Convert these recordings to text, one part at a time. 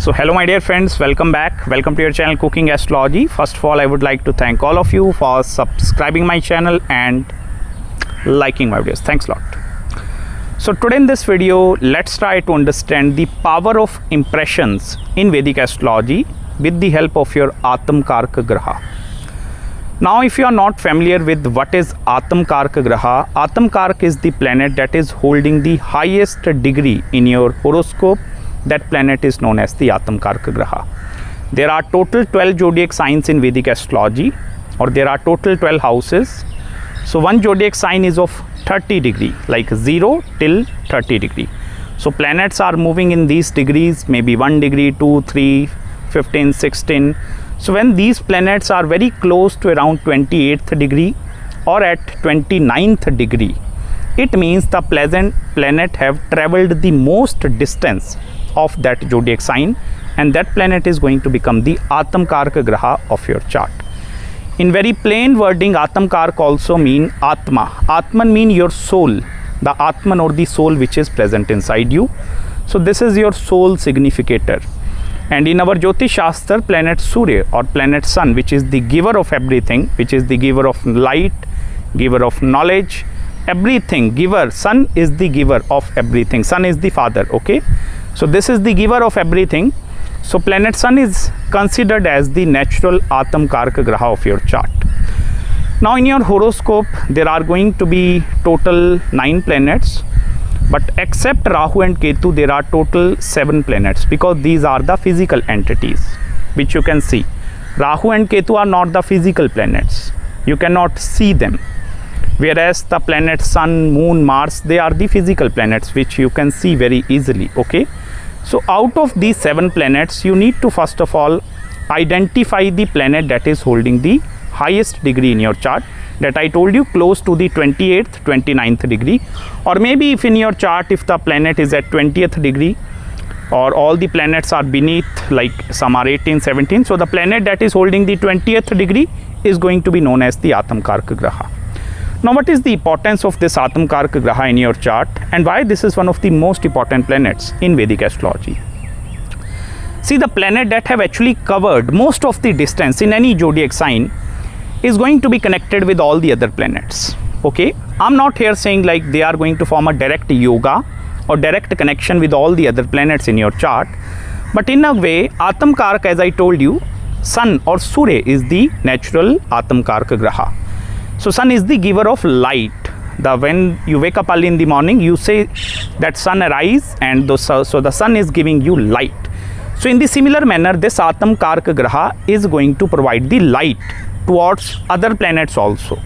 So hello my dear friends, welcome back. Welcome to your channel Cooking Astrology. First of all, I would like to thank all of you for subscribing my channel and liking my videos. Thanks a lot. So today in this video, let's try to understand the power of impressions in Vedic Astrology with the help of your Atmakaraka Graha. Now if you are not familiar with what is Atmakaraka Graha, Atmakaraka is the planet that is holding the highest degree in your horoscope. That planet is known as the Atmakaraka Graha. There are total 12 zodiac signs in Vedic Astrology, or there are total 12 houses. So one zodiac sign is of 30 degree, like 0 till 30 degree. So planets are moving in these degrees, maybe 1 degree, 2, 3, 15, 16. So when these planets are very close to around 28th degree or at 29th degree, it means the planet have traveled the most distance of that zodiac sign, and that planet is going to become the Atmakaraka Graha of your chart. In very plain wording, Atmakaraka also mean Atma. Atman mean your soul, the Atman or the soul which is present inside you. So this is your soul significator. And in our Jyotish Shastra, planet Surya or planet Sun, which is the giver of everything, which is the giver of light, giver of knowledge, everything, giver. Sun is the giver of everything. Sun is the father, okay? So this is the giver of everything. So planet Sun is considered as the natural Atmakaraka Graha of your chart. Now in your horoscope, there are going to be total 9 planets, but except Rahu and Ketu, there are total 7 planets, because these are the physical entities which you can see. Rahu and Ketu are not the physical planets. You cannot see them. Whereas the planets Sun, Moon, Mars, they are the physical planets which you can see very easily, okay? So out of these 7 planets, you need to first of all identify the planet that is holding the highest degree in your chart, that I told you, close to the 28th, 29th degree, or maybe if in your chart, if the planet is at 20th degree, or all the planets are beneath, like some are 18, 17, so the planet that is holding the 20th degree is going to be known as the Atmakaraka Graha. Now what is the importance of this Atmakaraka Graha in your chart, and why this is one of the most important planets in Vedic Astrology? See, the planet that have actually covered most of the distance in any zodiac sign is going to be connected with all the other planets, okay? I'm not here saying like they are going to form a direct yoga or direct connection with all the other planets in your chart, but in a way, Atmakaraka, as I told you, Sun or Surya is the natural Atmakaraka Graha. So Sun is the giver of light. When you wake up early in the morning, you say that sun arise, and so the sun is giving you light. So in the similar manner, this Atmakaraka Graha is going to provide the light towards other planets also.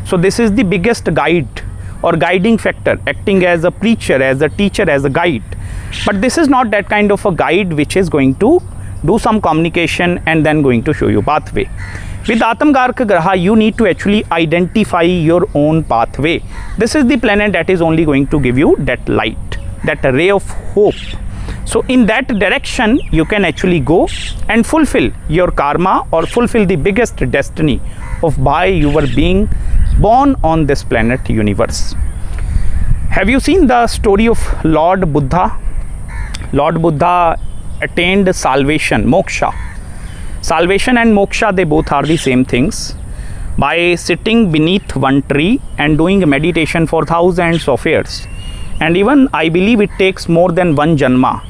So this is the biggest guide or guiding factor, acting as a preacher, as a teacher, as a guide. But this is not that kind of a guide which is going to do some communication and then going to show you pathway. With Atmakaraka Graha, you need to actually identify your own pathway. This is the planet that is only going to give you that light, that ray of hope. So in that direction, you can actually go and fulfill your karma or fulfill the biggest destiny of why you were being born on this planet universe. Have you seen the story of Lord Buddha? Lord Buddha attained salvation, moksha. Salvation and moksha, they both are the same things. By sitting beneath one tree and doing meditation for thousands of years. And even I believe it takes more than one janma.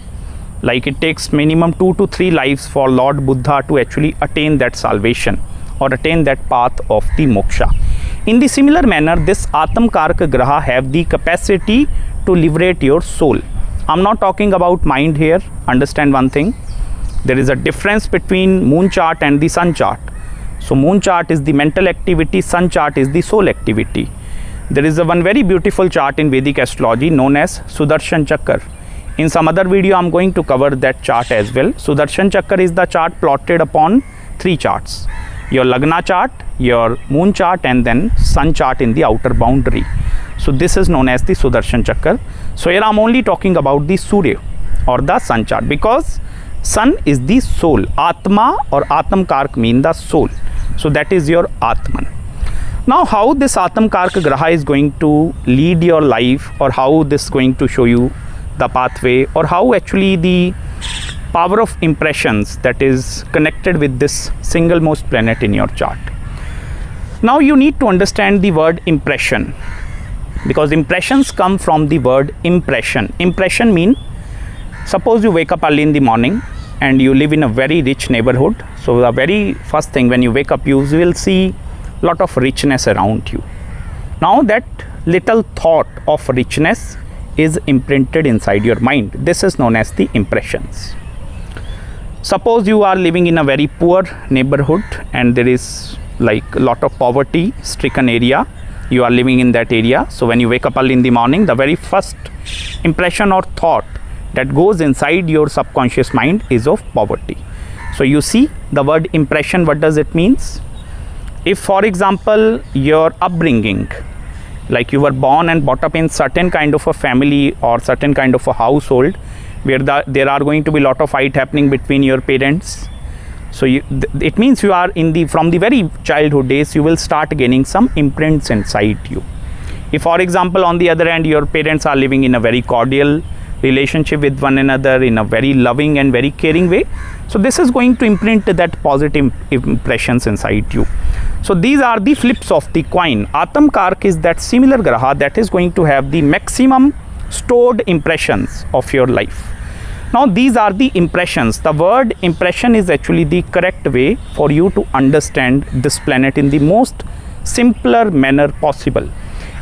Like it takes minimum 2 to 3 lives for Lord Buddha to actually attain that salvation or attain that path of the moksha. In the similar manner, this Atmakaraka Graha have the capacity to liberate your soul. I'm not talking about mind here. Understand one thing. There is a difference between moon chart and the sun chart. So moon chart is the mental activity, sun chart is the soul activity. There is one very beautiful chart in Vedic Astrology known as Sudarshan Chakra. In some other video, I'm going to cover that chart as well. Sudarshan Chakra is the chart plotted upon 3 charts. Your Lagna chart, your moon chart, and then sun chart in the outer boundary. So this is known as the Sudarshan Chakra. So here I'm only talking about the Surya or the sun chart, because Sun is the soul. Atma or Atmakaraka mean the soul. So that is your Atman. Now how this Atmakaraka Graha is going to lead your life, or how this is going to show you the pathway, or how actually the power of impressions that is connected with this single most planet in your chart. Now you need to understand the word impression, because impressions come from the word impression. Impression mean, suppose you wake up early in the morning and you live in a very rich neighborhood. So the very first thing when you wake up, you will see lot of richness around you. Now that little thought of richness is imprinted inside your mind. This is known as the impressions. Suppose you are living in a very poor neighborhood and there is like a lot of poverty stricken area. You are living in that area. So when you wake up early in the morning, the very first impression or thought that goes inside your subconscious mind is of poverty. So you see the word impression, what does it means? If for example your upbringing, like you were born and brought up in certain kind of a family or certain kind of a household where there are going to be a lot of fight happening between your parents. So it means you are from the very childhood days, you will start gaining some imprints inside you. If for example on the other hand your parents are living in a very cordial relationship with one another, in a very loving and very caring way, so this is going to imprint that positive impressions inside you. So these are the flips of the coin. Atmakaraka is that similar graha that is going to have the maximum stored impressions of your life. Now these are the impressions. The word impression is actually the correct way for you to understand this planet in the most simpler manner possible.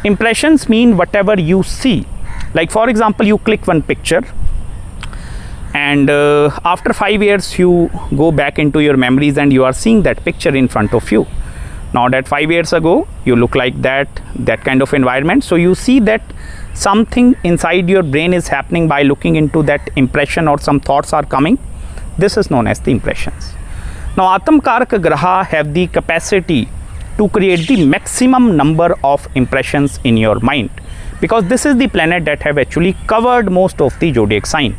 Impressions mean whatever you see. Like for example, you click one picture and after 5 years you go back into your memories and you are seeing that picture in front of you. Now that 5 years ago you look like that kind of environment. So you see that something inside your brain is happening by looking into that impression, or some thoughts are coming. This is known as the impressions. Now Atmakaraka graha have the capacity to create the maximum number of impressions in your mind, because this is the planet that have actually covered most of the zodiac sign.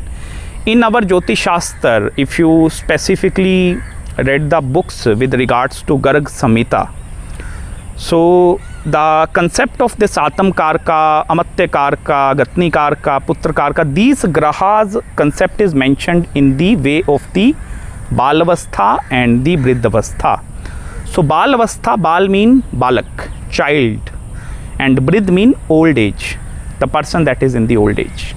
In our Jyotish Shastra, if you specifically read the books with regards to Garg Samhita, so the concept of this Atmakaraka, Amatyakaraka, Gatnikaraka, Putrakaraka, these grahas concept is mentioned in the way of the Balavastha and the Vriddhavastha. So Balavastha, Bal mean Balak, child, and Vridd mean old age, the person that is in the old age.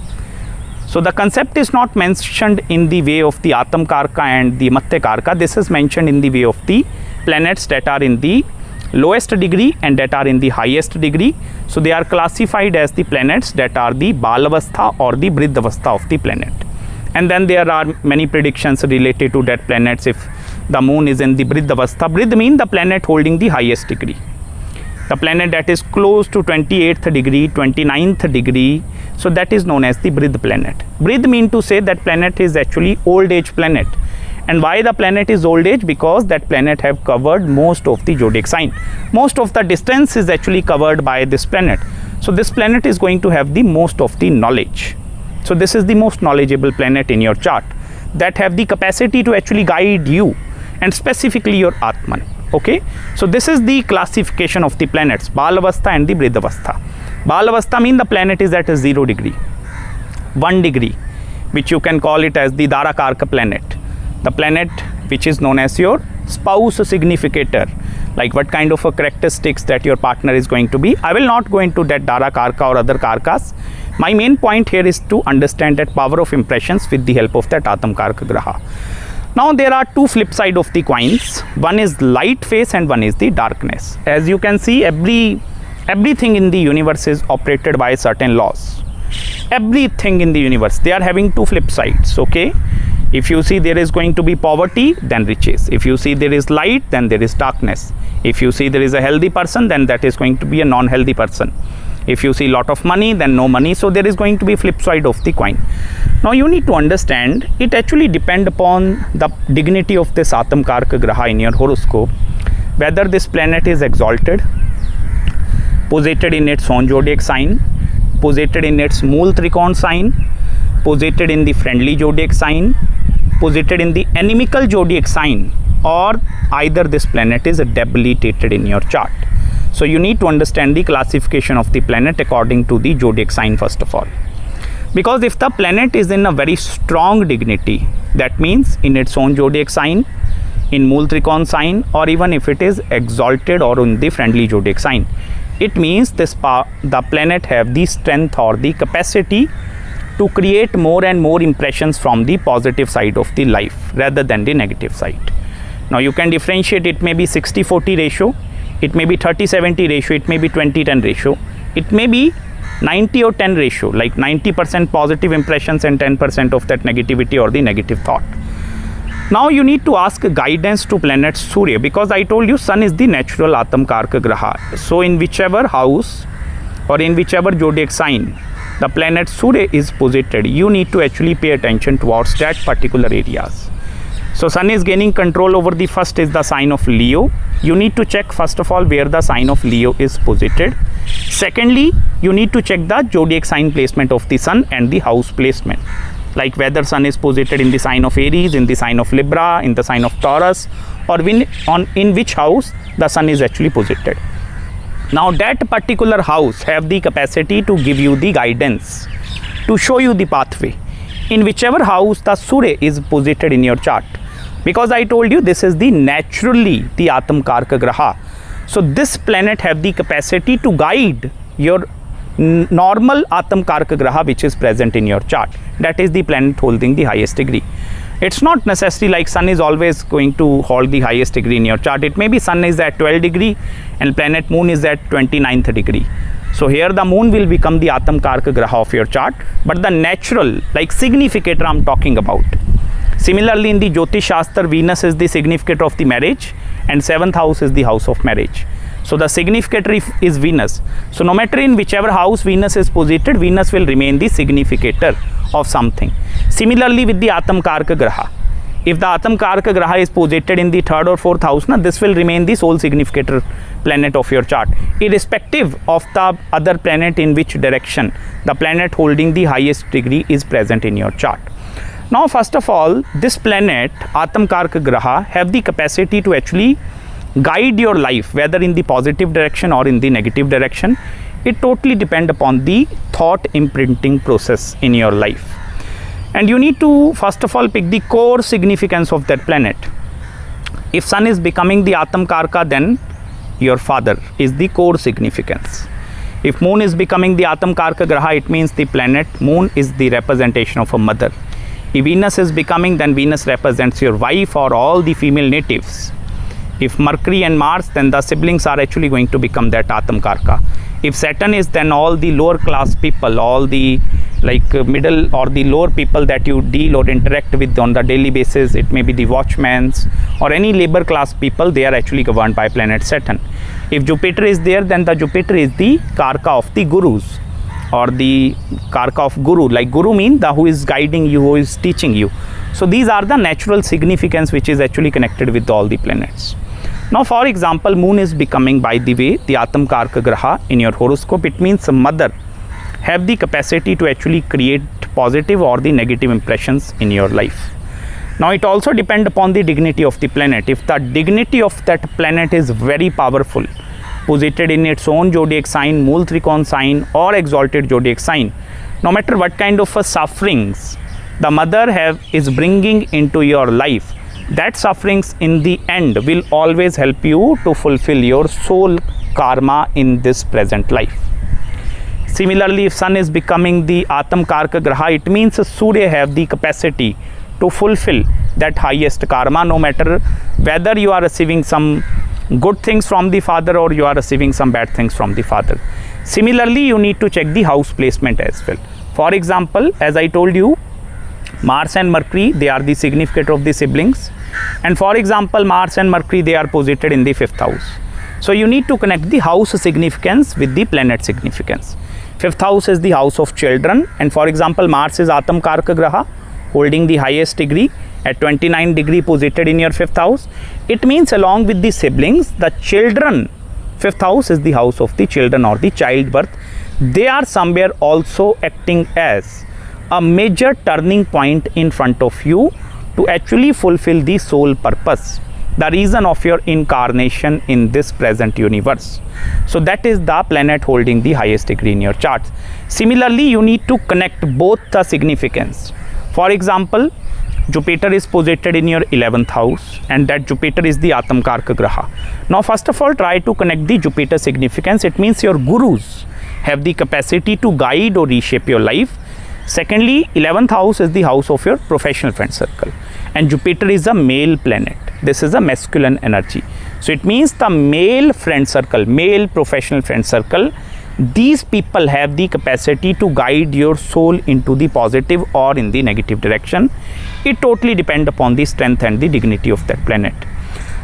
So the concept is not mentioned in the way of the Atmakaraka and the Amatyakaraka. This is mentioned in the way of the planets that are in the lowest degree and that are in the highest degree. So they are classified as the planets that are the Balavastha or the Vriddhavastha of the planet. And then there are many predictions related to that planets. If the moon is in the Vriddhavastha, Vridd mean the planet holding the highest degree, the planet that is close to 28th degree, 29th degree. So that is known as the Vridd planet. Vridd mean to say that planet is actually old age planet. And why the planet is old age? Because that planet have covered most of the zodiac sign. Most of the distance is actually covered by this planet. So this planet is going to have the most of the knowledge. So this is the most knowledgeable planet in your chart that have the capacity to actually guide you, and specifically your Atman. Okay, so this is the classification of the planets, Balavastha and the Vriddhavastha. Balavastha mean the planet is at a 0 degree, 1 degree, which you can call it as the Dharakaraka planet, the planet which is known as your spouse significator, like what kind of a characteristics that your partner is going to be. I will not go into that Dharakaraka or other Karkas. My main point here is to understand that power of impressions with the help of that Atmakaraka graha. Now there are two flip side of the coins. One is light phase and one is the darkness. As you can see, everything in the universe is operated by certain laws. Everything in the universe, they are having two flip sides. Okay, if you see there is going to be poverty, then riches. If you see there is light, then there is darkness. If you see there is a healthy person, then that is going to be a non-healthy person. If you see lot of money, then no money. So there is going to be flip side of the coin. Now you need to understand, it actually depends upon the dignity of this Atmakaraka graha in your horoscope, whether this planet is exalted, posited in its own zodiac sign, posited in its Mool Trikon sign, posited in the friendly zodiac sign, posited in the inimical zodiac sign, or either this planet is debilitated in your chart. So you need to understand the classification of the planet according to the zodiac sign first of all. Because if the planet is in a very strong dignity, that means in its own zodiac sign, in Mool Trikon sign, or even if it is exalted or in the friendly zodiac sign, it means the planet have the strength or the capacity to create more and more impressions from the positive side of the life rather than the negative side. Now you can differentiate, it may be 60-40 ratio, it may be 30-70 ratio, it may be 20-10 ratio, it may be 90 or 10 ratio, like 90% positive impressions and 10% of that negativity or the negative thought. Now you need to ask guidance to planet Surya, because I told you Sun is the natural Atmakaraka Graha. So in whichever house or in whichever zodiac sign the planet Surya is posited, you need to actually pay attention towards that particular areas. So Sun is gaining control over the first is the sign of Leo. You need to check first of all where the sign of Leo is posited. Secondly, you need to check the zodiac sign placement of the Sun and the house placement. Like whether Sun is posited in the sign of Aries, in the sign of Libra, in the sign of Taurus, or in which house the Sun is actually posited. Now that particular house have the capacity to give you the guidance, to show you the pathway in whichever house the Surya is posited in your chart. Because I told you this is the naturally the Atmakaraka Graha. So this planet have the capacity to guide your normal Atmakaraka Graha which is present in your chart. That is the planet holding the highest degree. It's not necessary like Sun is always going to hold the highest degree in your chart. It may be Sun is at 12 degree and planet Moon is at 29th degree. So here the Moon will become the Atmakaraka Graha of your chart, but the natural like significator I'm talking about. Similarly in the Jyotish Shastra, Venus is the significator of the marriage and 7th house is the house of marriage. So the significator is Venus. So no matter in whichever house Venus is posited, Venus will remain the significator of something. Similarly with the Atmakaraka Graha. If the Atmakaraka Graha is posited in the 3rd or 4th house, this will remain the sole significator planet of your chart, irrespective of the other planet in which direction the planet holding the highest degree is present in your chart. Now first of all, this planet Atmakaraka Graha have the capacity to actually guide your life whether in the positive direction or in the negative direction. It totally depends upon the thought imprinting process in your life, and you need to first of all pick the core significance of that planet. If Sun is becoming the Atmakaraka, then your father is the core significance. If Moon is becoming the Atmakaraka Graha, it means the planet Moon is the representation of a mother. If Venus is becoming, then Venus represents your wife or all the female natives. If Mercury and Mars, then the siblings are actually going to become that Atmakaraka. If Saturn is, then all the lower class people, all the like middle or the lower people that you deal or interact with on the daily basis, it may be the watchmen or any labor class people, they are actually governed by planet Saturn. If Jupiter is there, then the Jupiter is the Karaka of the Gurus or the Karaka of Guru. Like Guru means the who is guiding you, who is teaching you. So these are the natural significance which is actually connected with all the planets. Now for example, Moon is becoming, by the way, the Atmakaraka Graha in your horoscope. It means a mother have the capacity to actually create positive or the negative impressions in your life. Now it also depends upon the dignity of the planet. If the dignity of that planet is very powerful, posited in its own zodiac sign, Mool Trikon sign or exalted zodiac sign, no matter what kind of sufferings the mother is bringing into your life, that sufferings in the end will always help you to fulfill your soul karma in this present life. Similarly, if Sun is becoming the Atmakaraka Graha, it means Surya have the capacity to fulfill that highest karma, no matter whether you are receiving some good things from the father or you are receiving some bad things from the father. Similarly, you need to check the house placement as well. For example, as I told you, Mars and Mercury, they are the significator of the siblings, and for example Mars and Mercury, they are posited in the 5th house. So you need to connect the house significance with the planet significance. 5th house is the house of children, and for example Mars is Atmakaraka Graha holding the highest degree at 29 degree posited in your 5th house. It means along with the siblings, the children, 5th house is the house of the children or the childbirth, they are somewhere also acting as a major turning point in front of you to actually fulfill the soul purpose. the reason of your incarnation in this present universe. So that is the planet holding the highest degree in your charts. Similarly, you need to connect both the significance. For example, Jupiter is posited in your 11th house, and that Jupiter is the Atmakaraka Graha. Now first of all, try to connect the Jupiter significance. It means your gurus have the capacity to guide or reshape your life. Secondly, 11th house is the house of your professional friend circle, and Jupiter is a male planet. This is a masculine energy. So it means the male friend circle, male professional friend circle, these people have the capacity to guide your soul into the positive or in the negative direction. It totally depends upon the strength and the dignity of that planet.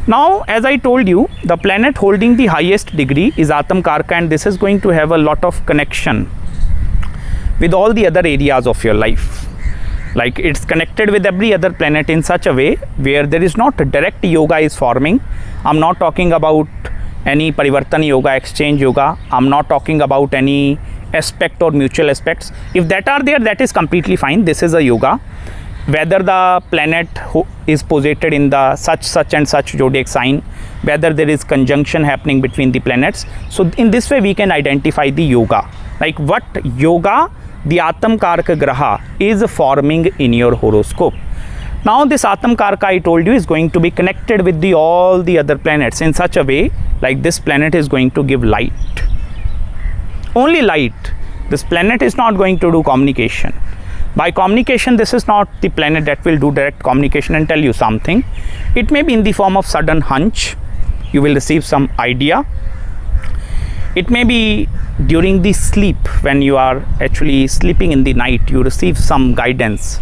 Now, as I told you, the planet holding the highest degree is Atmakaraka, and this is going to have a lot of connection with all the other areas of your life. Like it's connected with every other planet in such a way where there is not a direct yoga is forming. I'm not talking about any Parivartan yoga, exchange yoga. I'm not talking about any aspect or mutual aspects. If that are there, that is completely fine. This is a yoga. Whether the planet is posited in the such and such zodiac sign, whether there is conjunction happening between the planets. So in this way, we can identify the yoga. Like what yoga the Atmakaraka Graha is forming in your horoscope. Now this Atmakaraka, I told you, is going to be connected with all the other planets in such a way, like this planet is going to give light. Only light. This planet is not going to do communication. By communication, this is not the planet that will do direct communication and tell you something. It may be in the form of sudden hunch. You will receive some idea. It may be during the sleep, when you are actually sleeping in the night, you receive some guidance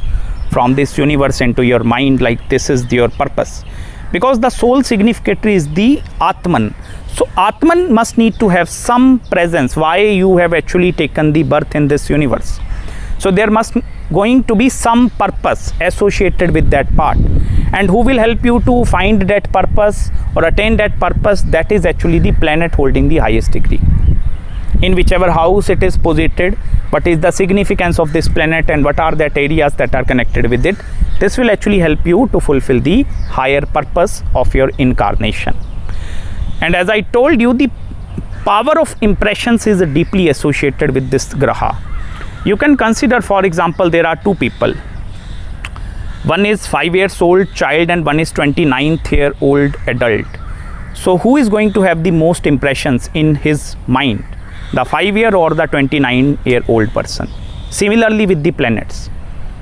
from this universe into your mind, like this is your purpose. Because the soul significator is the Atman. So Atman must need to have some presence, why you have actually taken the birth in this universe. So there must going to be some purpose associated with that part. And who will help you to find that purpose or attain that purpose? That is actually the planet holding the highest degree. In whichever house it is posited, what is the significance of this planet and what are that areas that are connected with it. This will actually help you to fulfill the higher purpose of your incarnation. And as I told you, the power of impressions is deeply associated with this graha. You can consider, for example, there are two people. One is 5 years old child and one is 29-year-old adult. So who is going to have the most impressions in his mind? The 5-year or the 29-year-old person? Similarly with the planets.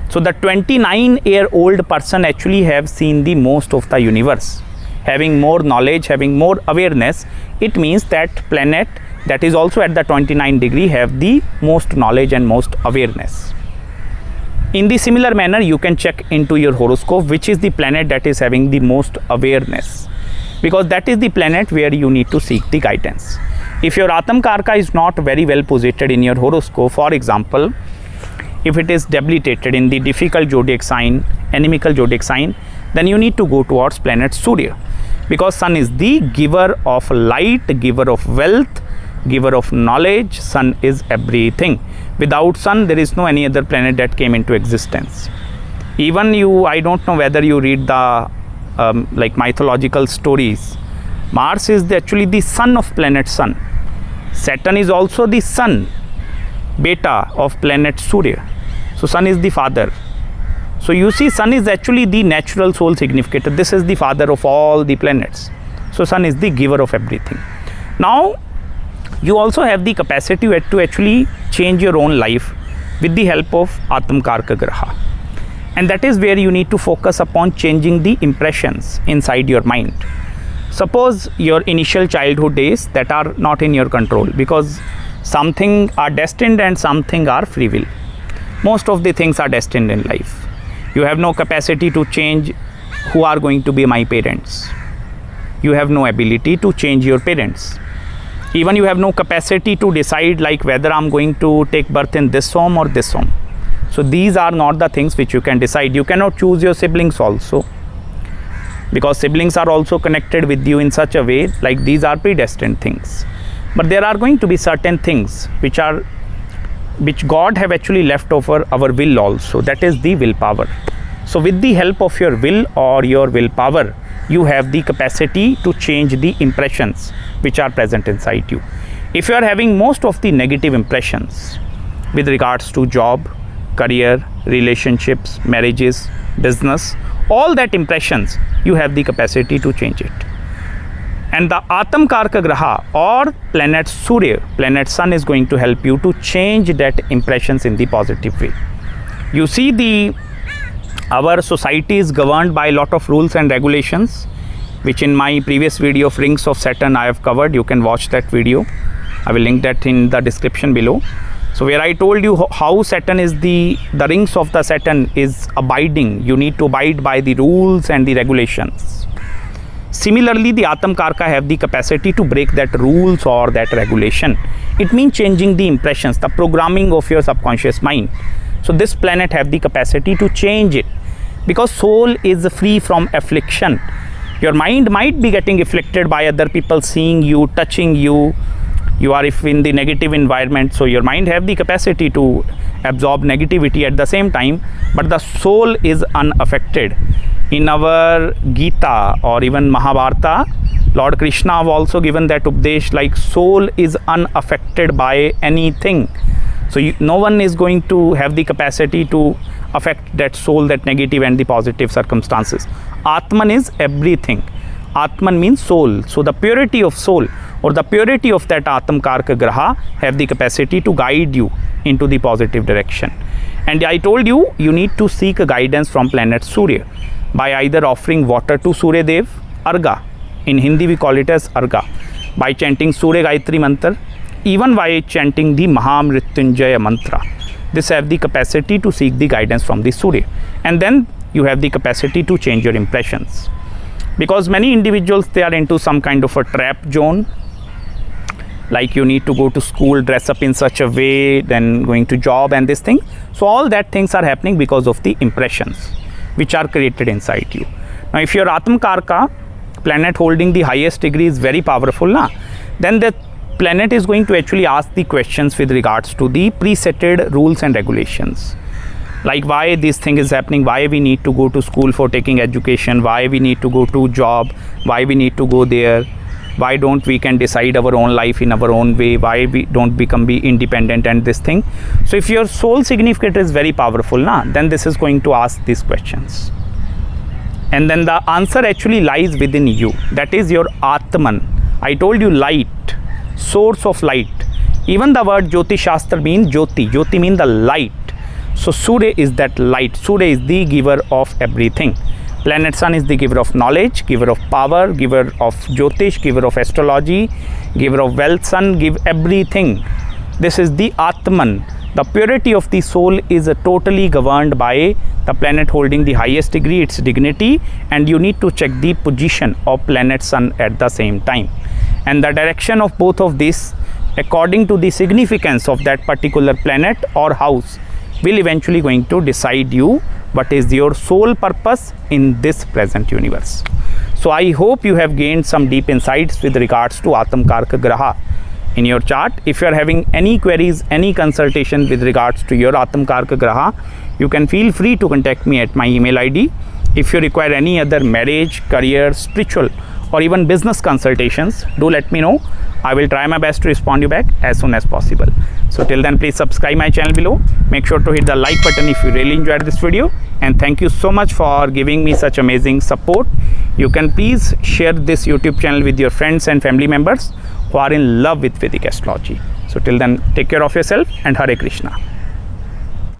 So the 29-year-old person actually have seen the most of the universe. Having more knowledge, having more awareness, it means that planet that is also at the 29 degree have the most knowledge and most awareness. In the similar manner, you can check into your horoscope which is the planet that is having the most awareness, because that is the planet where you need to seek the guidance. If your Atmakaraka is not very well positioned in your horoscope, for example, if it is debilitated in the difficult zodiac sign, inimical zodiac sign, then you need to go towards planet Surya, because Sun is the giver of light, giver of wealth, giver of knowledge. Sun is everything. Without Sun, there is no any other planet that came into existence. Even you, I don't know whether you read the like mythological stories. Mars is actually the son of planet Sun. Saturn is also the son, beta of planet Surya. So Sun is the father. So you see, Sun is actually the natural soul significator. This is the father of all the planets. So Sun is the giver of everything. Now you also have the capacity to actually change your own life with the help of Atmakaraka Graha. And that is where you need to focus upon changing the impressions inside your mind. Suppose your initial childhood days that are not in your control, because something are destined and something are free will. Most of the things are destined in life. You have no capacity to change who are going to be my parents. You have no ability to change your parents. Even you have no capacity to decide like whether I'm going to take birth in this home or this home. So these are not the things which you can decide. You cannot choose your siblings also, because siblings are also connected with you in such a way like these are predestined things. But there are going to be certain things which God have actually left over our will also. That is the willpower. So with the help of your will or your willpower, you have the capacity to change the impressions which are present inside you. If you are having most of the negative impressions with regards to job, career, relationships, marriages, business, all that impressions, you have the capacity to change it. And the Atmakaraka Graha or planet Surya, planet Sun, is going to help you to change that impressions in the positive way. You see, our society is governed by a lot of rules and regulations, which in my previous video of Rings of Saturn I have covered. You can watch that video. I will link that in the description below. So where I told you how Saturn is the rings of the Saturn is abiding. You need to abide by the rules and the regulations. Similarly, the Atmakaraka have the capacity to break that rules or that regulation. It means changing the impressions, the programming of your subconscious mind. So this planet have the capacity to change it, because soul is free from affliction. Your mind might be getting afflicted by other people seeing you, touching you. You are if in the negative environment, so your mind have the capacity to absorb negativity at the same time, but the soul is unaffected. In our Gita or even Mahabharata, Lord Krishna have also given that updesh, like soul is unaffected by anything. So no one is going to have the capacity to affect that soul, that negative and the positive circumstances. Atman is everything. Atman means soul. So the purity of soul or the purity of that Atmakaraka Graha have the capacity to guide you into the positive direction. And I told you, you need to seek a guidance from planet Surya by either offering water to Surya Dev, Arga. In Hindi we call it as Arga. By chanting Surya Gayatri Mantra, even by chanting the Mahamrityunjaya Mantra. This have the capacity to seek the guidance from the Surya. And then you have the capacity to change your impressions. Because many individuals, they are into some kind of a trap zone. Like you need to go to school, dress up in such a way, then going to job and this thing. So all that things are happening because of the impressions which are created inside you. Now if your Atmakaraka planet holding the highest degree is very powerful, then the planet is going to actually ask the questions with regards to the presetted rules and regulations. Like why this thing is happening, why we need to go to school for taking education, why we need to go to job, why we need to go there, why don't we can decide our own life in our own way, why we don't be independent and this thing. So if your soul significator is very powerful, then this is going to ask these questions. And then the answer actually lies within you. That is your Atman. I told you light, source of light. Even the word Jyoti Shastra means Jyoti. Jyoti means the light. So Surya is that light. Surya is the giver of everything. Planet Sun is the giver of knowledge, giver of power, giver of Jyotish, giver of astrology, giver of wealth. Sun give everything. This is the Atman. The purity of the soul is totally governed by the planet holding the highest degree, its dignity, and you need to check the position of planet Sun at the same time. And the direction of both of these, according to the significance of that particular planet or house, will eventually going to decide you what is your soul purpose in this present universe. So I hope you have gained some deep insights with regards to Atmakaraka Graha in your chart. If you are having any queries, any consultation with regards to your Atmakaraka Graha, you can feel free to contact me at my email ID. If you require any other marriage, career, spiritual or even business consultations, do let me know. I will try my best to respond you back as soon as possible. So till then, please subscribe my channel below. Make sure to hit the like button if you really enjoyed this video. And thank you so much for giving me such amazing support. You can please share this YouTube channel with your friends and family members who are in love with Vedic Astrology. So till then, take care of yourself and Hare Krishna.